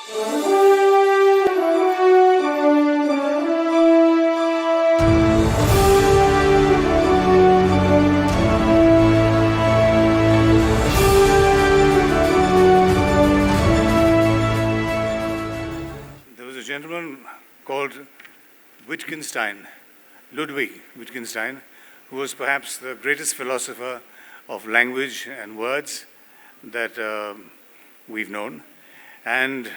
There was a gentleman called Ludwig Wittgenstein, who was perhaps the greatest philosopher of language and words that we've known. And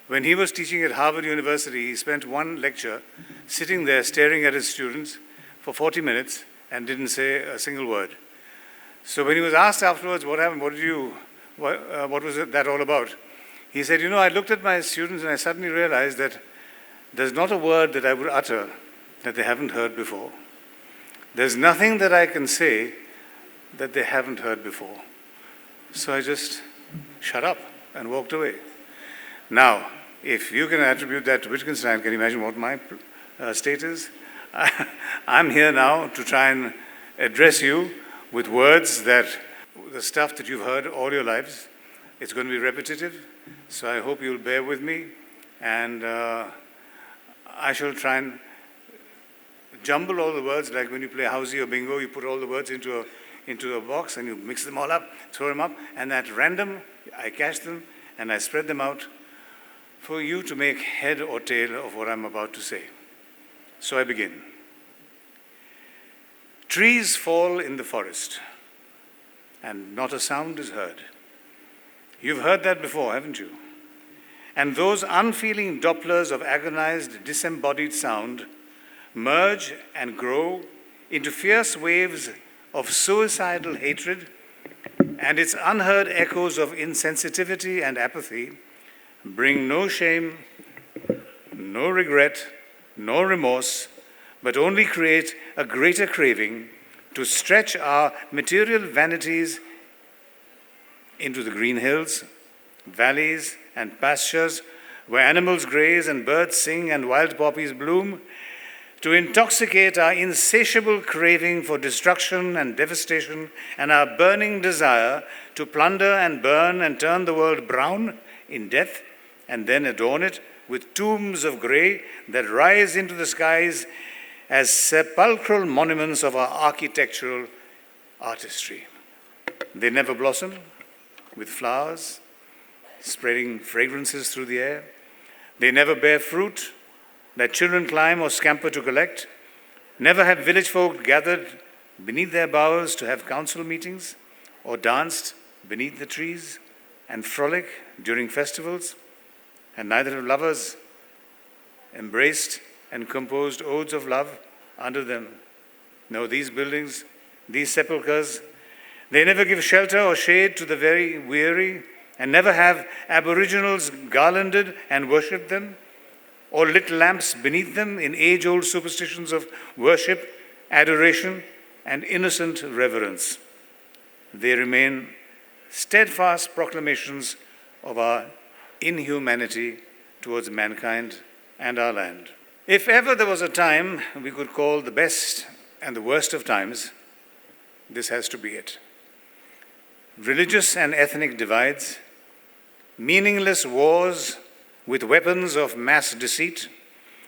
when he was teaching at Harvard University, he spent one lecture sitting there staring at his students for 40 minutes and didn't say a single word. So when he was asked afterwards, what happened, what was that all about? He said, I looked at my students and I suddenly realized that there's not a word that I would utter that they haven't heard before. There's nothing that I can say that they haven't heard before. So I just shut up and walked away. Now, if you can attribute that to Wittgenstein, can you imagine what my state is? I'm here now to try and address you with words that, the stuff that you've heard all your lives. It's going to be repetitive, so I hope you'll bear with me, and I shall try and jumble all the words, like when you play housey or bingo, you put all the words into a box and you mix them all up, throw them up, and at random, I catch them and I spread them out for you to make head or tail of what I'm about to say. So I begin. Trees fall in the forest, and not a sound is heard. You've heard that before, haven't you? And those unfeeling Dopplers of agonized, disembodied sound merge and grow into fierce waves of suicidal hatred, and its unheard echoes of insensitivity and apathy bring no shame, no regret, no remorse, but only create a greater craving to stretch our material vanities into the green hills, valleys, and pastures where animals graze and birds sing and wild poppies bloom, to intoxicate our insatiable craving for destruction and devastation and our burning desire to plunder and burn and turn the world brown in death and then adorn it with tombs of grey that rise into the skies as sepulchral monuments of our architectural artistry. They never blossom with flowers, spreading fragrances through the air. They never bear fruit that children climb or scamper to collect. Never have village folk gathered beneath their boughs to have council meetings or danced beneath the trees and frolic during festivals. And neither have lovers embraced and composed odes of love under them. No, these buildings, these sepulchres, they never give shelter or shade to the very weary, and never have aboriginals garlanded and worshipped them, or lit lamps beneath them in age-old superstitions of worship, adoration, and innocent reverence. They remain steadfast proclamations of our inhumanity towards mankind and our land. If ever there was a time we could call the best and the worst of times, this has to be it. Religious and ethnic divides, meaningless wars with weapons of mass deceit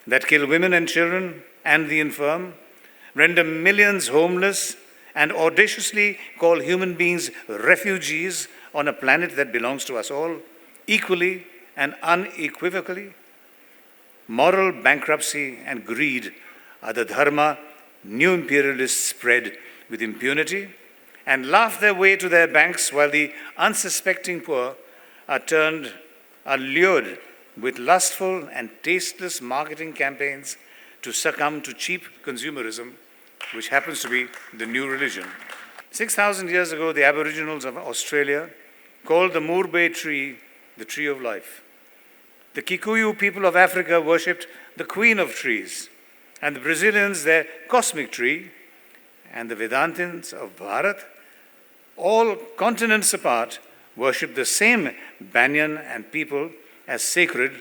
that kill women and children and the infirm, render millions homeless, and audaciously call human beings refugees on a planet that belongs to us all, equally and unequivocally. Moral bankruptcy and greed are the dharma new imperialists spread with impunity and laugh their way to their banks, while the unsuspecting poor are lured with lustful and tasteless marketing campaigns to succumb to cheap consumerism, which happens to be the new religion. 6,000 years ago, the Aboriginals of Australia called the Moorbay tree the tree of life. The Kikuyu people of Africa worshipped the queen of trees, and the Brazilians their cosmic tree, and the Vedantins of Bharat, all continents apart, worshipped the same banyan and people as sacred,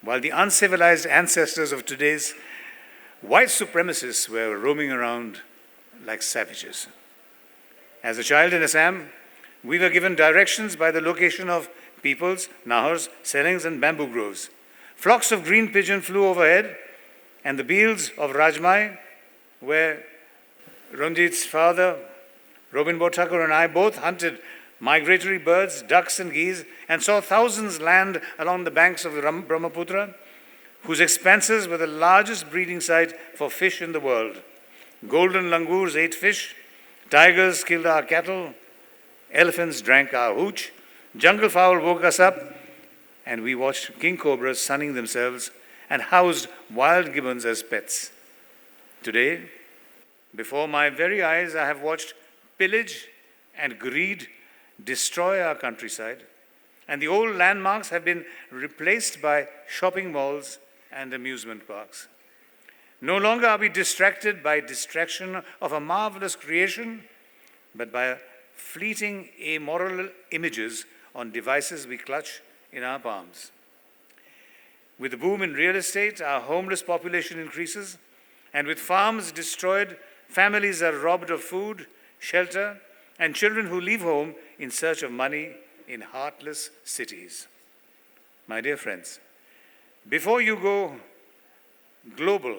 while the uncivilized ancestors of today's white supremacists were roaming around like savages. As a child in Assam, we were given directions by the location of peepals, nahars, serings, and bamboo groves. Flocks of green pigeon flew overhead, and the fields of Rajmai, where Ranjit's father, Robin Barthakur, and I both hunted migratory birds, ducks, and geese, and saw thousands land along the banks of the Brahmaputra, whose expanses were the largest breeding site for fish in the world. Golden langurs ate fish, tigers killed our cattle, elephants drank our hooch, jungle fowl woke us up, and we watched king cobras sunning themselves and housed wild gibbons as pets. Today, before my very eyes, I have watched pillage and greed destroy our countryside, and the old landmarks have been replaced by shopping malls and amusement parks. No longer are we distracted by distraction of a marvelous creation, but by fleeting amoral images on devices we clutch in our palms. With the boom in real estate, our homeless population increases, and with farms destroyed, families are robbed of food, shelter, and children who leave home in search of money in heartless cities. My dear friends, before you go global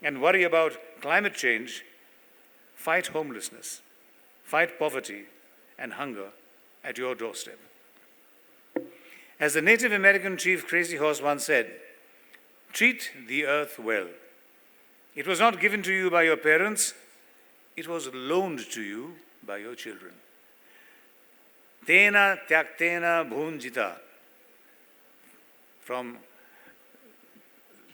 and worry about climate change, fight homelessness, fight poverty and hunger at your doorstep. As the Native American chief Crazy Horse once said, treat the earth well. It was not given to you by your parents, it was loaned to you by your children. Tena tyaktena bhunjita, from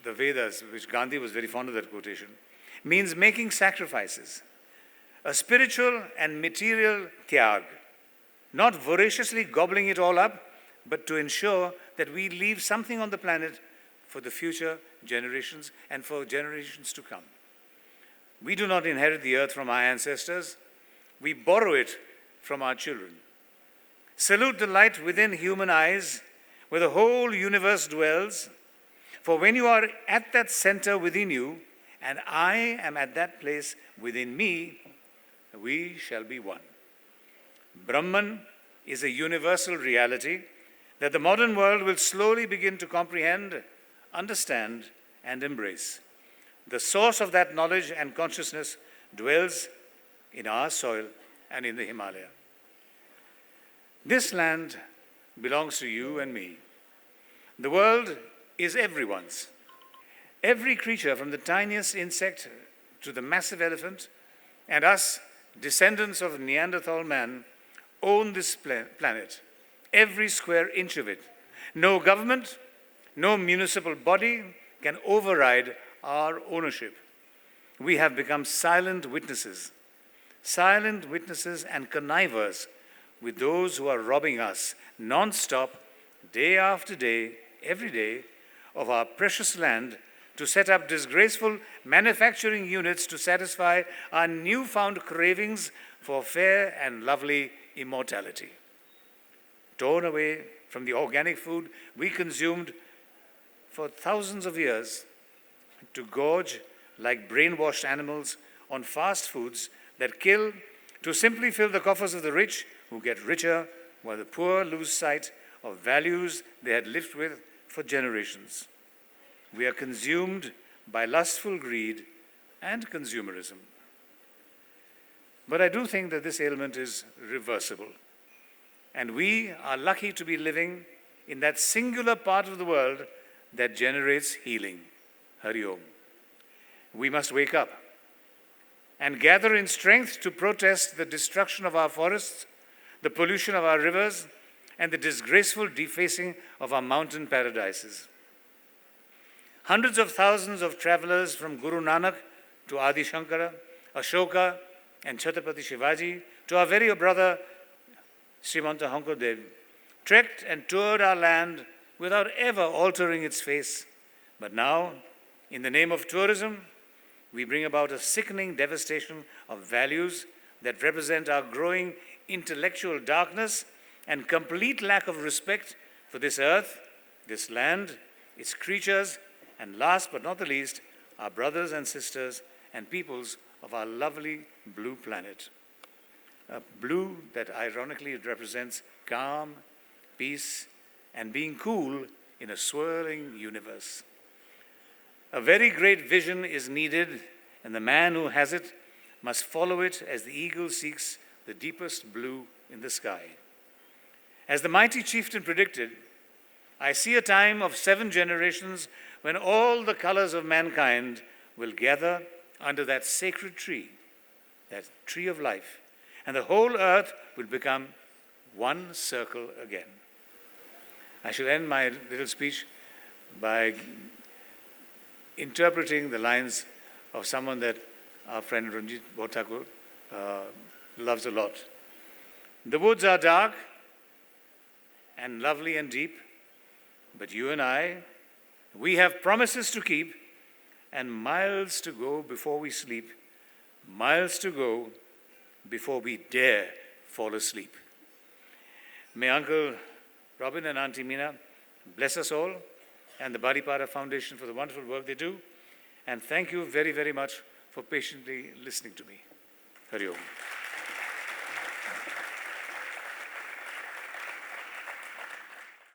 the Vedas, which Gandhi was very fond of that quotation, means making sacrifices. A spiritual and material tyag, not voraciously gobbling it all up, but to ensure that we leave something on the planet for the future generations and for generations to come. We do not inherit the earth from our ancestors, we borrow it from our children. Salute the light within human eyes, where the whole universe dwells, for when you are at that center within you, and I am at that place within me, we shall be one. Brahman is a universal reality that the modern world will slowly begin to comprehend, understand, and embrace. The source of that knowledge and consciousness dwells in our soil and in the Himalaya. This land belongs to you and me. The world is everyone's. Every creature, from the tiniest insect to the massive elephant, and us, descendants of Neanderthal man, own this planet, every square inch of it. No government, no municipal body can override our ownership. We have become silent witnesses and connivers with those who are robbing us non-stop, day after day, every day, of our precious land to set up disgraceful manufacturing units to satisfy our newfound cravings for fair and lovely immortality. Torn away from the organic food we consumed for thousands of years to gorge like brainwashed animals on fast foods that kill to simply fill the coffers of the rich who get richer while the poor lose sight of values they had lived with for generations. We are consumed by lustful greed and consumerism. But I do think that this ailment is reversible. And we are lucky to be living in that singular part of the world that generates healing. Hari Om. We must wake up and gather in strength to protest the destruction of our forests, the pollution of our rivers, and the disgraceful defacing of our mountain paradises. Hundreds of thousands of travelers from Guru Nanak to Adi Shankara, Ashoka, and Chhatrapati Shivaji to our very brother Srimanta Hankodev trekked and toured our land without ever altering its face. But now, in the name of tourism, we bring about a sickening devastation of values that represent our growing intellectual darkness and complete lack of respect for this earth, this land, its creatures, and last but not the least, our brothers and sisters and peoples of our lovely blue planet. A blue that ironically represents calm, peace, and being cool in a swirling universe. A very great vision is needed, and the man who has it must follow it as the eagle seeks the deepest blue in the sky. As the mighty chieftain predicted, I see a time of 7 generations when all the colors of mankind will gather under that sacred tree, that tree of life, and the whole earth will become one circle again. I shall end my little speech by interpreting the lines of someone that our friend Barthakur loves a lot. The woods are dark and lovely and deep, but you and I, we have promises to keep and miles to go before we sleep, miles to go before we dare fall asleep. May Uncle Robin and Auntie Meena bless us all and the Balipara Foundation for the wonderful work they do. And thank you very, very much for patiently listening to me. Hari Om.